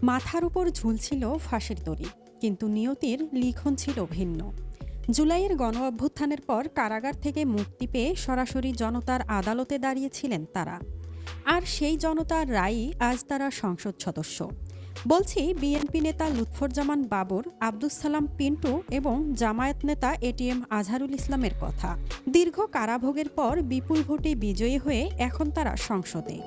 মাথার উপর ঝুলছিল ফাঁসির দড়ি, কিন্তু নিয়তির লিখন ছিল ভিন্ন। জুলাইয়ের গণ অভ্যুত্থানের পর কারাগার থেকে মুক্তি পেয়ে সরাসরি জনতার আদালতে দাঁড়িয়েছিলেন তারা। আর সেই জনতার রায়ই আজ তারা সংসদ সদস্য। বলছি বিএনপি নেতা লুৎফুজ্জামান বাবর, আব্দুস সালাম পিন্টু এবং জামায়াত নেতা এটিএম আজহারুল ইসলামের কথা। দীর্ঘ কারাভোগের পর বিপুল ভোটে বিজয়ী হয়ে এখন তারা সংসদে।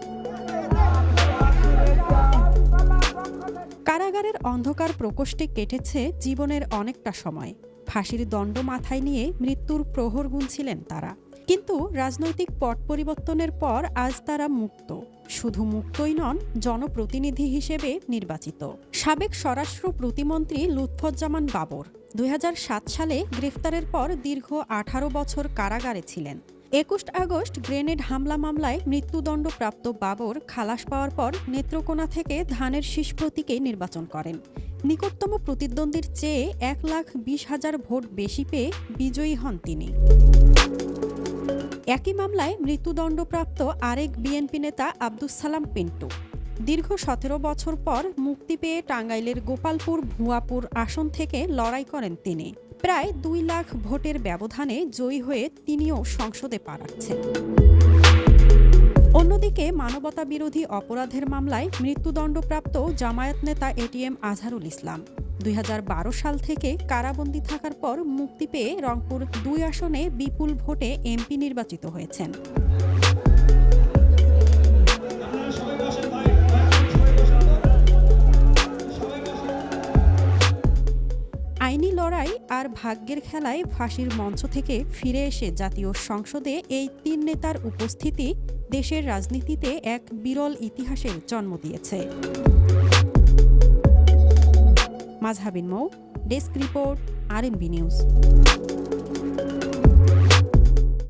কারাগারের অন্ধকার প্রকোষ্ঠে কেটেছে জীবনের অনেকটা সময়। ফাঁসির দণ্ড মাথায় নিয়ে মৃত্যুর প্রহর গুনছিলেন তারা। কিন্তু রাজনৈতিক পট পরিবর্তনের পর আজ তারা মুক্ত। শুধু মুক্তই নন, জনপ্রতিনিধি হিসেবে নির্বাচিত। সাবেক স্বরাষ্ট্র প্রতিমন্ত্রী লুৎফুজ্জামান বাবর ২০০৭ সালে গ্রেফতারের পর দীর্ঘ ১৮ বছর কারাগারে ছিলেন। ২১ আগস্ট গ্রেনেড হামলা মামলায় মৃত্যুদণ্ডপ্রাপ্ত বাবর খালাস পাওয়ার পর নেত্রকোনা থেকে ধানের শীষ প্রতীকে নির্বাচন করেন। নিকটতম প্রতিদ্বন্দ্বীর চেয়ে ১,২০,০০০ ভোট বেশি পেয়ে বিজয়ী হন তিনি। একই মামলায় মৃত্যুদণ্ডপ্রাপ্ত আরেক বিএনপি নেতা আব্দুস সালাম পিন্টু দীর্ঘ ১৭ বছর পর মুক্তি পেয়ে টাঙ্গাইলের গোপালপুর ভুয়াপুর আসন থেকে লড়াই করেন তিনি। প্রায় ২ লাখ ভোটের ব্যবধানে জয়ী হয়ে তিনিও সংসদে পা রাখছেন। অন্যদিকে মানবতা বিরোধী অপরাধের মামলায় মৃত্যুদণ্ডপ্রাপ্ত জামায়াত নেতা এটিএম আজহারুল ইসলাম ২০১২ সাল থেকে কারাবন্দী থাকার পর মুক্তি পেয়ে রংপুর ২ আসনে বিপুল ভোটে এমপি নির্বাচিত হয়েছেন। আইনি লড়াই আর ভাগ্যের খেলায় ফাঁসির মঞ্চ থেকে ফিরে এসে জাতীয় সংসদে এই ৩ নেতার উপস্থিতি দেশের রাজনীতিতে এক বিরল ইতিহাসের জন্ম দিয়েছে। মাজহাবিন মৌ, ডেস্ক রিপোর্ট, RNB নিউজ।